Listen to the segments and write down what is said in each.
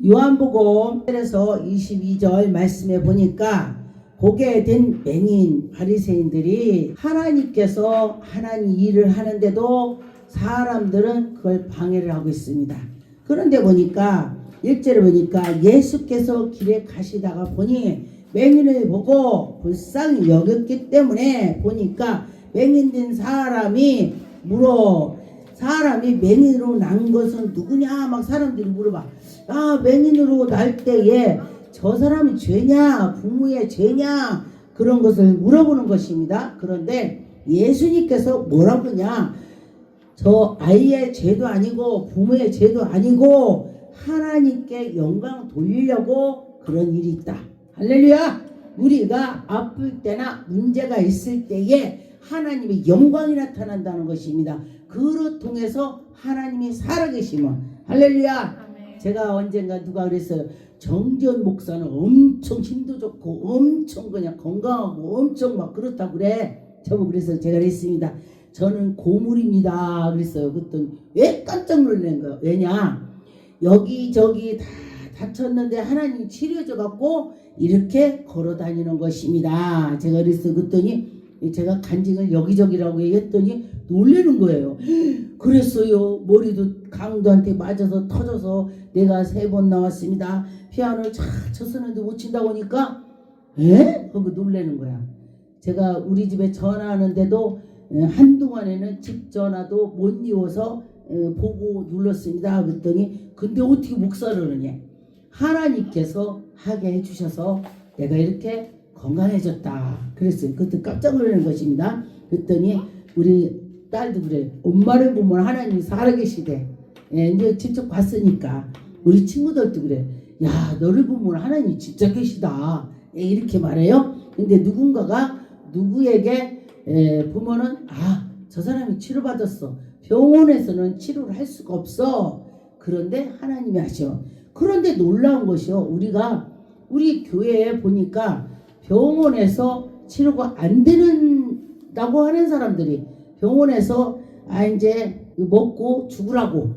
요한복음 1에서 22절 말씀에 보니까 보게 된 맹인 바리새인들이 하나님께서 하나님 일을 하는데도 사람들은 그걸 방해를 하고 있습니다. 그런데 보니까 1절에 보니까 예수께서 길에 가시다가 보니 맹인을 보고 불쌍히 여겼기 때문에 보니까 맹인된 사람이 물어 사람이 맹인으로 난 것은 누구냐 막 사람들이 물어봐. 아, 맹인으로 날 때에 저 사람이 죄냐 부모의 죄냐 그런 것을 물어보는 것입니다. 그런데 예수님께서 뭐라고 하냐, 저 아이의 죄도 아니고 부모의 죄도 아니고 하나님께 영광 돌리려고 그런 일이 있다. 할렐루야. 우리가 아플 때나 문제가 있을 때에 하나님의 영광이 나타난다는 것입니다. 그로 통해서 하나님이 살아계시면 할렐루야. 제가 언젠가 누가 그랬어요. 정지현 목사는 엄청 힘도 좋고 엄청 그냥 건강하고 엄청 막 그렇다고 그래. 저보고 그래서 제가 그랬습니다. 저는 고물입니다. 그랬어요. 그랬더니 왜 깜짝 놀란 거예요. 왜냐, 여기저기 다 다쳤는데 하나님 치료해줘 갖고 이렇게 걸어 다니는 것입니다. 제가 그랬어요. 그랬더니 제가 간증을 여기저기라고 얘기했더니 놀라는 거예요. 그랬어요. 머리도 강도한테 맞아서 터져서 내가 3번 나왔습니다. 피아노를 쫙 쳤었는데 못 친다고 하니까 에? 하고 놀라는 거야. 제가 우리 집에 전화하는데도 한동안에는 집 전화도 못 이어서 보고 눌렀습니다. 그랬더니 근데 어떻게 목사를 하느냐. 하나님께서 하게 해주셔서 내가 이렇게 건강해졌다 그랬어요. 그때 깜짝 놀라는 것입니다. 그랬더니 우리 딸도 그래. 엄마를 보면 하나님이 살아계시대. 이제 직접 봤으니까. 우리 친구들도 그래. 야, 너를 보면 하나님이 진짜 계시다. 이렇게 말해요. 근데 누군가가 누구에게 보면은 아, 저 사람이 치료받았어. 병원에서는 치료를 할 수가 없어. 그런데 하나님이 하셔. 그런데 놀라운 것이요. 우리 교회에 보니까 병원에서 치료가 안 되는다고 하는 사람들이 병원에서 이제 먹고 죽으라고,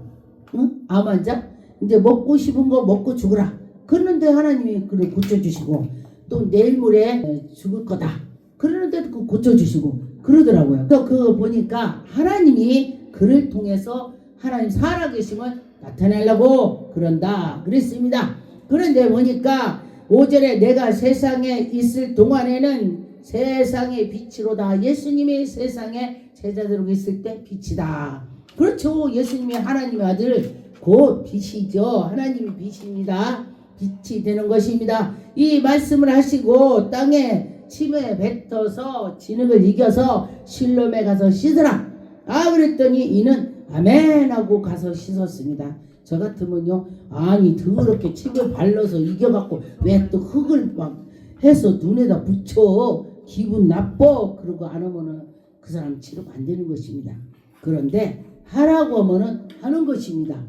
응? 암 환자 이제 먹고 싶은 거 먹고 죽으라. 그런데 하나님이 그걸 고쳐주시고 또 내일 모레 죽을 거다. 그러는데도 그 고쳐주시고 그러더라고요. 그래서 그거 보니까 하나님이 그를 통해서 하나님 살아계심을 나타내려고 그런다 그랬습니다. 그런데 보니까 5절에 내가 세상에 있을 동안에는 세상의 빛이로다. 예수님이 세상에 제자들로 있을 때 빛이다. 그렇죠. 예수님이 하나님의 아들 곧 빛이죠. 하나님이 빛입니다. 빛이 되는 것입니다. 이 말씀을 하시고 땅에 침에 뱉어서 진흙을 이겨서 실로암에 가서 씻으라. 아, 그랬더니 이는 아멘 하고 가서 씻었습니다. 저 같으면요, 아니 더럽게 침을 발라서 이겨갖고 왜 또 흙을 막 해서 눈에다 붙여 기분 나빠 그러고 안 하면은 그 사람 치료가 안 되는 것입니다. 그런데 하라고 하면은 하는 것입니다.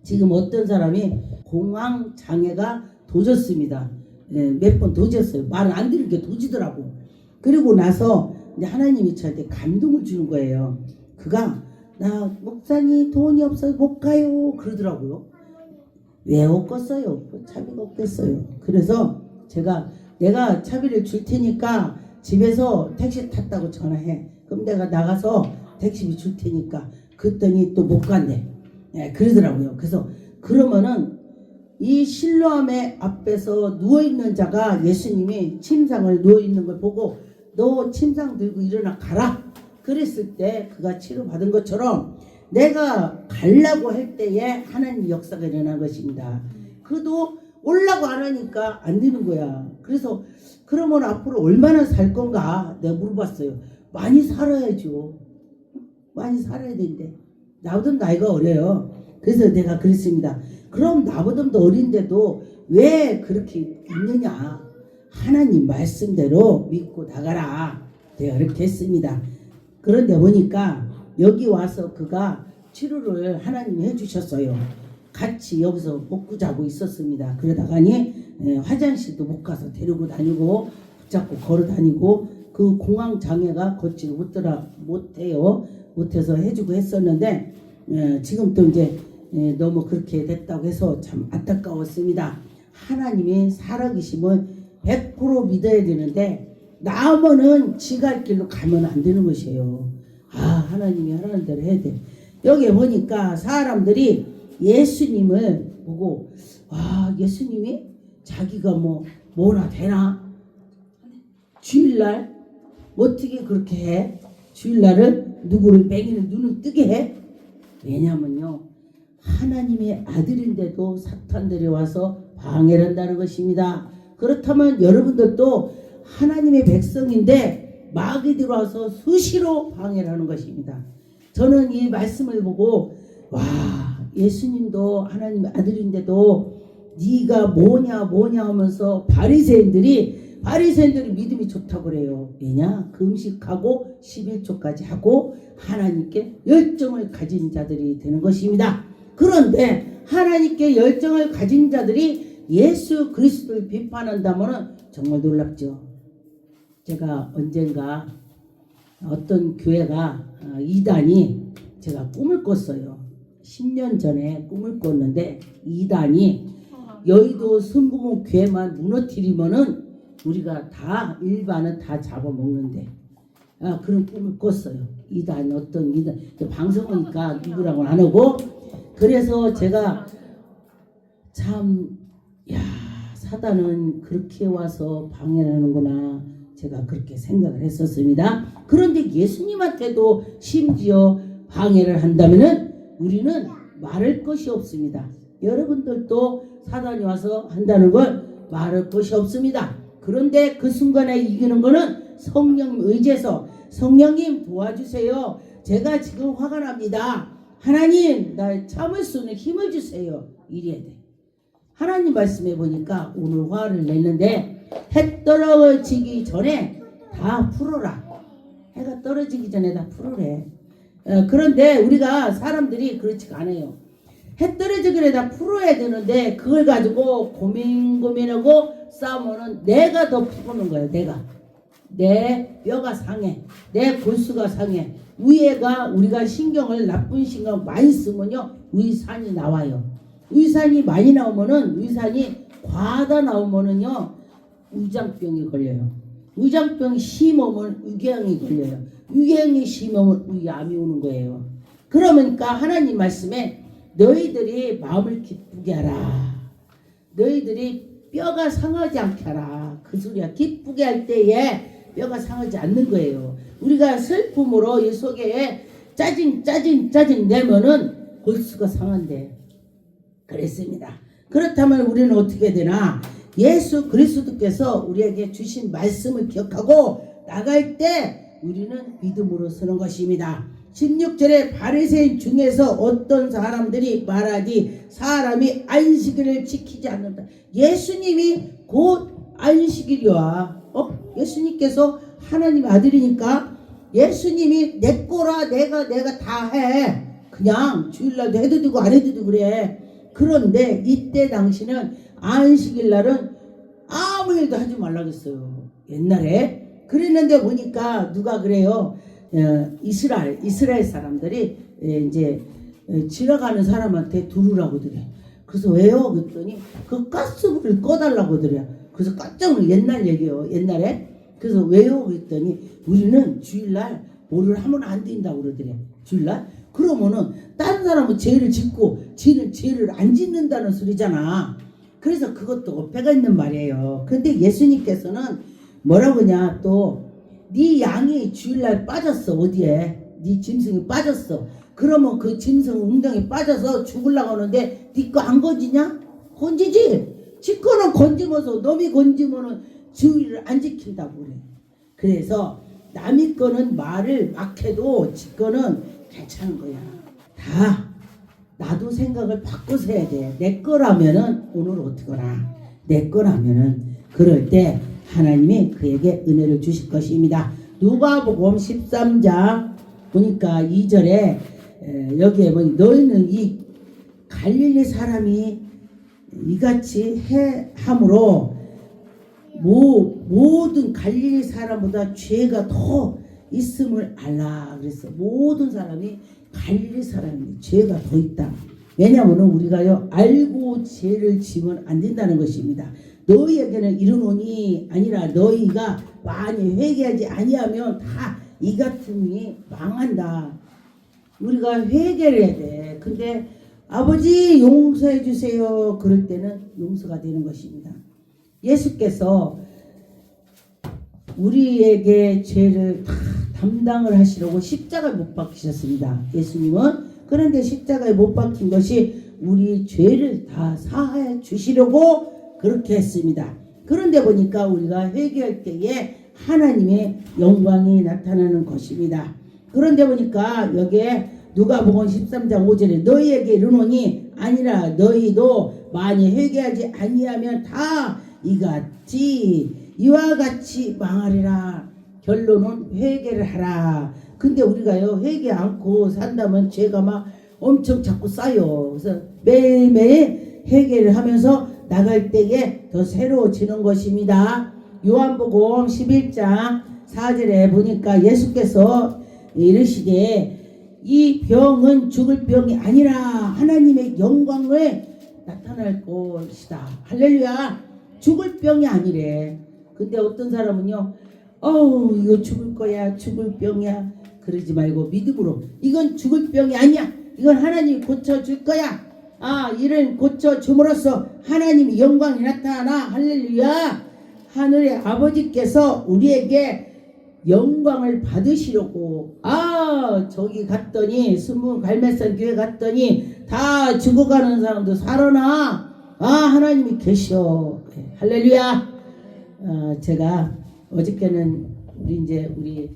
지금 어떤 사람이 공황 장애가 도졌습니다. 몇 번 도졌어요. 말을 안 들으니까 도지더라고. 그리고 나서 하나님이 저한테 감동을 주는 거예요. 그가 나 목사님 돈이 없어서 못 가요 그러더라고요. 왜 없겠어요? 차비가 없겠어요. 그래서 내가 차비를 줄 테니까 집에서 택시 탔다고 전화해. 그럼 내가 나가서 택시비 줄 테니까. 그랬더니 또 못 간대. 그러더라고요. 그래서 그러면은 이 실로암의 앞에서 누워있는 자가 예수님이 침상을 누워있는 걸 보고 너 침상 들고 일어나 가라 그랬을 때 그가 치료받은 것처럼 내가 가려고 할 때에 하나님 역사가 일어난 것입니다. 그도 올라고 안 하니까 안 되는 거야. 그래서 그러면 앞으로 얼마나 살 건가 내가 물어봤어요. 많이 살아야죠. 많이 살아야 되는데 나보다 나이가 어려요. 그래서 내가 그랬습니다. 그럼 나보다 더 어린데도 왜 그렇게 있느냐. 하나님 말씀대로 믿고 나가라. 내가 그렇게 했습니다. 그런데 보니까 여기 와서 그가 치료를 하나님이 해주셨어요. 같이 여기서 먹고 자고 있었습니다. 그러다가니 화장실도 못 가서 데리고 다니고 붙잡고 걸어 다니고 그 공황 장애가 걷지를 못해요. 못해서 해주고 했었는데 지금 또 이제 너무 그렇게 됐다고 해서 참 안타까웠습니다. 하나님이 살아계심을 100% 믿어야 되는데 나면은 지갈 길로 가면 안 되는 것이에요. 하나님이 하라는 대로 해야 돼. 여기 보니까 사람들이 예수님을 보고 예수님이 자기가 뭐나 되나? 주일날 어떻게 그렇게 해? 주일날은 누구를 맹이는 눈을 뜨게 해? 왜냐면요, 하나님의 아들인데도 사탄들이 와서 방해를 한다는 것입니다. 그렇다면 여러분들도 하나님의 백성인데 마귀 들어와서 수시로 방해를 하는 것입니다. 저는 이 말씀을 보고 예수님도 하나님의 아들인데도 네가 뭐냐 하면서 바리새인들이 믿음이 좋다고 그래요. 왜냐? 금식하고 11조까지 하고 하나님께 열정을 가진 자들이 되는 것입니다. 그런데 하나님께 열정을 가진 자들이 예수 그리스도를 비판한다면 정말 놀랍죠. 제가 언젠가 어떤 교회가 이단이 제가 꿈을 꿨어요. 10년 전에 꿈을 꿨는데 이단이 여의도 순복음 교회만 무너뜨리면은 우리가 다 일반은 다 잡아먹는데 그런 꿈을 꿨어요. 어떤 이단 방송하니까 누구라고는 안 하고. 그래서 제가 참 사단은 그렇게 와서 방해를 하는구나, 제가 그렇게 생각을 했었습니다. 그런데 예수님한테도 심지어 방해를 한다면은 우리는 말할 것이 없습니다. 여러분들도 사단이 와서 한다는 걸 말할 것이 없습니다. 그런데 그 순간에 이기는 거는 성령 의지해서, 성령님 도와주세요. 제가 지금 화가 납니다. 하나님 나 참을 수 있는 힘을 주세요. 이래야 돼. 하나님 말씀해 보니까 오늘 화를 냈는데 해 떨어지기 전에 다 풀어라. 해가 떨어지기 전에 다 풀으래. 그런데 우리가 사람들이 그렇지가 않아요. 해 떨어지기 전에 다 풀어야 되는데 그걸 가지고 고민하고 싸우면은 내가 더 피곤한 거예요. 내 뼈가 상해, 내 골수가 상해. 위에가 우리가 나쁜 신경 많이 쓰면요 위산이 나와요. 위산이 많이 나오면은, 위산이 과다 나오면은요 위장병이 걸려요. 위장병이 심하면 위궤양이 걸려요. 위궤양이 심하면 위암이 오는 거예요. 그러니까 하나님 말씀에 너희들이 마음을 기쁘게 하라. 너희들이 뼈가 상하지 않게 하라. 그 소리야. 기쁘게 할 때에 뼈가 상하지 않는 거예요. 우리가 슬픔으로 이 속에 짜증 내면은 골수가 상한대. 그랬습니다. 그렇다면 우리는 어떻게 되나? 예수 그리스도께서 우리에게 주신 말씀을 기억하고 나갈 때 우리는 믿음으로 서는 것입니다. 16절에 바리새인 중에서 어떤 사람들이 말하지 사람이 안식일을 지키지 않는다. 예수님이 곧 안식일이야. 예수님께서 하나님 아들이니까 예수님이 내 거라 내가 다 해. 그냥 주일날도 해도 되고 안 해도 되고 그래. 그런데 이때 당시는 안식일 날은 아무 일도 하지 말라고 했어요. 옛날에 그랬는데 보니까 누가 그래요. 이스라엘 사람들이 이제 지나가는 사람한테 두르라고 그래. 그래서 왜요? 그랬더니 그 가스불을 꺼달라고 그래. 그래서 깜짝 놀라. 옛날 얘기요. 옛날에. 그래서 왜요? 그랬더니 우리는 주일날 뭐를 하면 안 된다고 그러더래. 주일날. 그러면은 다른 사람은 죄를 짓고 지는 죄를 안 짓는다는 소리잖아. 그래서 그것도 어폐가 있는 말이에요. 근데 예수님께서는 뭐라고 하냐, 또 네 양이 주일날 빠졌어. 어디에? 네 짐승이 빠졌어. 그러면 그 짐승 웅덩이 빠져서 죽으려고 하는데 네 거 안 건지냐? 건지지. 지 거는 건지면서 놈이 건지면은 주의를 안 지킨다고 그래. 그래서 남의 거는 말을 막 해도 지 거는 괜찮은 거야. 다 나도 생각을 바꿔서 해야 돼. 내 거라면은 오늘 어떡하나. 내 거라면은 그럴 때 하나님이 그에게 은혜를 주실 것입니다. 누가복음 13장 보니까 2절에 여기에 보니 너희는 이 갈릴리 사람이 이같이 함으로 모든 갈릴리 사람보다 죄가 더 있음을 알라. 그랬어. 모든 사람이 갈릴리 사람이 죄가 더 있다. 왜냐하면 우리가요 알고 죄를 지면 안 된다는 것입니다. 너희에게는 이르노니 아니라 너희가 많이 회개하지 아니하면 다 이 같으니 망한다. 우리가 회개를 해야 돼. 근데 아버지 용서해 주세요 그럴 때는 용서가 되는 것입니다. 예수께서 우리에게 죄를 다 담당을 하시려고 십자가에 못 박히셨습니다. 예수님은. 그런데 십자가에 못 박힌 것이 우리 죄를 다 사하여 주시려고 그렇게 했습니다. 그런데 보니까 우리가 회개할 때에 하나님의 영광이 나타나는 것입니다. 그런데 보니까 여기에 누가복음 13장 5절에 너희에게 이르노니 아니라 너희도 많이 회개하지 아니하면 다 이와 같이 망하리라. 결론은 회개를 하라. 근데 우리가요 회개 않고 산다면 죄가 막 엄청 자꾸 쌓여. 그래서 매일매일 회개를 하면서 나갈 때에 더 새로워지는 것입니다. 요한복음 11장 4절에 보니까 예수께서 이르시되 이 병은 죽을 병이 아니라 하나님의 영광을 나타날 것이다. 할렐루야. 죽을 병이 아니래. 근데 어떤 사람은요 이거 죽을 거야 죽을 병이야 그러지 말고 믿음으로 이건 죽을 병이 아니야. 이건 하나님이 고쳐줄 거야. 이를 고쳐줌으로써 하나님의 영광이 나타나. 할렐루야. 하늘의 아버지께서 우리에게 영광을 받으시려고 저기 갔더니 순문 갈매산 교회 갔더니 다 죽어가는 사람도 살아나. 하나님이 계셔. 할렐루야. 제가 어저께는 우리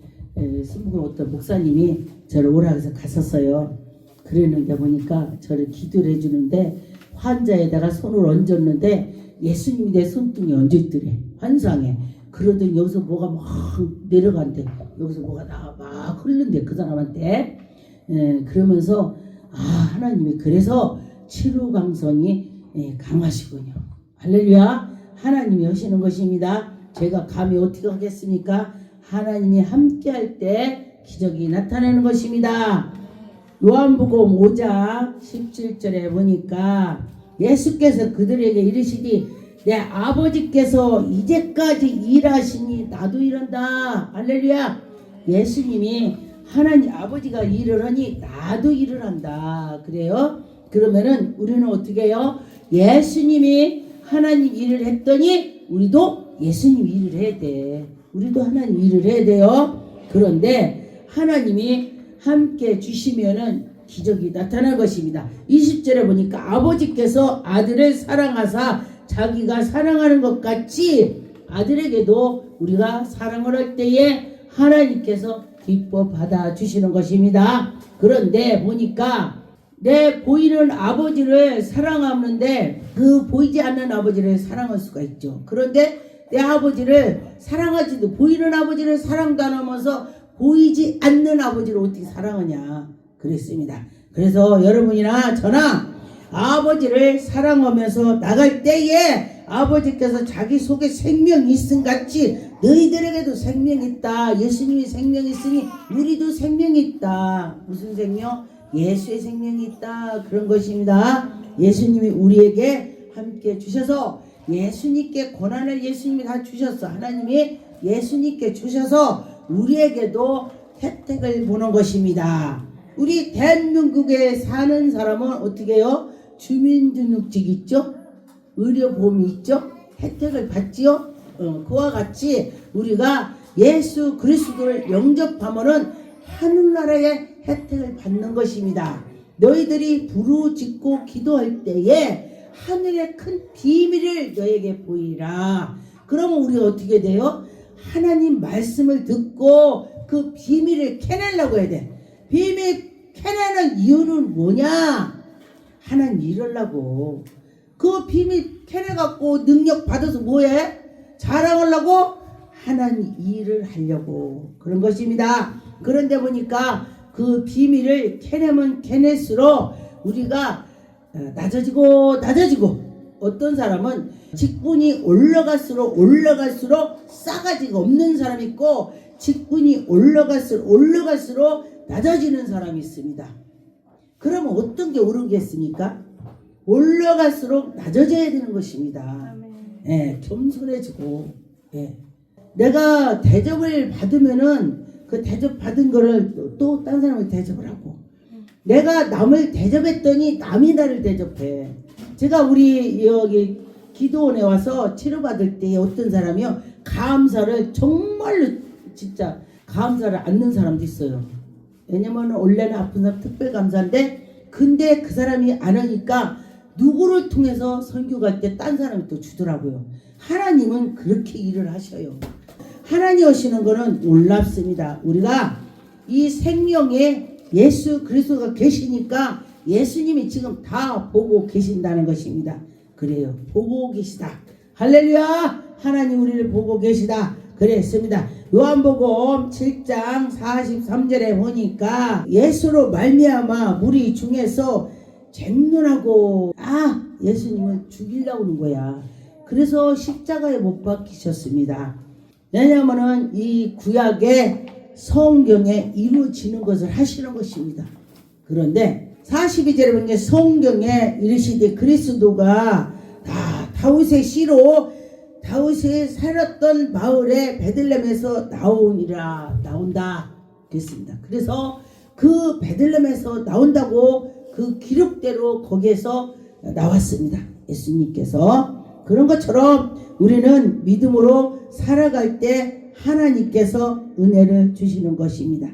순문 어떤 목사님이 저를 오라 해서 갔었어요. 그랬는데 보니까 저를 기도를 해주는데 환자에다가 손을 얹었는데 예수님이 내 손등에 얹어있더래. 환상에. 그러더니 여기서 뭐가 막 내려간대. 여기서 뭐가 막 흐른대 그 사람한테. 그러면서 하나님이 그래서 치료 강성이 강하시군요. 할렐루야. 하나님이 하시는 것입니다. 제가 감히 어떻게 하겠습니까? 하나님이 함께 할 때 기적이 나타나는 것입니다. 요한복음 5장 17절에 보니까 예수께서 그들에게 이르시되 내 아버지께서 이제까지 일하시니 나도 일한다. 할렐루야. 예수님이 하나님 아버지가 일을 하니 나도 일을 한다. 그래요. 그러면은 우리는 어떻게 해요? 예수님이 하나님 일을 했더니 우리도 예수님 일을 해야 돼. 우리도 하나님 일을 해야 돼요. 그런데 하나님이 함께 주시면은 기적이 나타날 것입니다. 20절에 보니까 아버지께서 아들을 사랑하사 자기가 사랑하는 것 같이 아들에게도 우리가 사랑을 할 때에 하나님께서 기뻐 받아주시는 것입니다. 그런데 보니까 내 보이는 아버지를 사랑하는데 그 보이지 않는 아버지를 사랑할 수가 있죠. 그런데 내 아버지를 사랑하지도 보이는 아버지를 사랑도 안 하면서 보이지 않는 아버지를 어떻게 사랑하냐 그랬습니다. 그래서 여러분이나 저나 아버지를 사랑하면서 나갈 때에 아버지께서 자기 속에 생명이 있음 같이 너희들에게도 생명이 있다. 예수님이 생명이 있으니 우리도 생명이 있다. 무슨 생명? 예수의 생명이 있다. 그런 것입니다. 예수님이 우리에게 함께 주셔서 예수님께 권한을 예수님이 다 주셨어. 하나님이 예수님께 주셔서 우리에게도 혜택을 보는 것입니다. 우리 대한민국에 사는 사람은 어떻게 해요? 주민등록증 있죠? 의료보험이 있죠? 혜택을 받지요? 그와 같이 우리가 예수 그리스도를 영접하면은 하늘나라의 혜택을 받는 것입니다. 너희들이 부르짖고 기도할 때에 하늘의 큰 비밀을 너에게 보이라. 그러면 우리가 어떻게 돼요? 하나님 말씀을 듣고 그 비밀을 캐내려고 해야 돼. 비밀 캐내는 이유는 뭐냐? 하나님 이러려고. 그 비밀 캐내갖고 능력 받아서 뭐해? 자랑하려고? 하나님 일을 하려고. 그런 것입니다. 그런데 보니까 그 비밀을 캐내면 캐낼수록 우리가 낮아지고 어떤 사람은 직분이 올라갈수록 싸가지가 없는 사람이 있고 직분이 올라갈수록 낮아지는 사람이 있습니다. 그러면 어떤 게 오르겠습니까? 올라갈수록 낮아져야 되는 것입니다. 아멘. 예, 겸손해지고, 예. 내가 대접을 받으면은 그 대접 받은 거를 또 딴 사람을 대접을 하고, 내가 남을 대접했더니 남이 나를 대접해. 제가 우리 여기 기도원에 와서 치료받을 때 어떤 사람이요, 감사를 정말로 진짜 감사를 않는 사람도 있어요. 왜냐면 원래는 아픈 사람 특별 감사인데, 근데 그 사람이 안 하니까 누구를 통해서 선교 갈 때 딴 사람이 또 주더라고요. 하나님은 그렇게 일을 하셔요. 하나님 하시는 거는 놀랍습니다. 우리가 이 생명에 예수 그리스도가 계시니까 예수님이 지금 다 보고 계신다는 것입니다. 그래요. 보고 계시다. 할렐루야. 하나님 우리를 보고 계시다. 그랬습니다. 요한복음 7장 43절에 보니까 예수로 말미암아 무리 중에서 쟁론하고 예수님을 죽이려고 하는 거야. 그래서 십자가에 못 박히셨습니다. 왜냐하면 이 구약의 성경에 이루어지는 것을 하시는 것입니다. 그런데 42절에 보니까 성경에 이르시되 그리스도가 다윗의 씨로 다윗이 살았던 마을에 베들레헴에서 나온다 그랬습니다. 그래서 그 베들레헴에서 나온다고 그 기록대로 거기에서 나왔습니다. 예수님께서. 그런 것처럼 우리는 믿음으로 살아갈 때 하나님께서 은혜를 주시는 것입니다.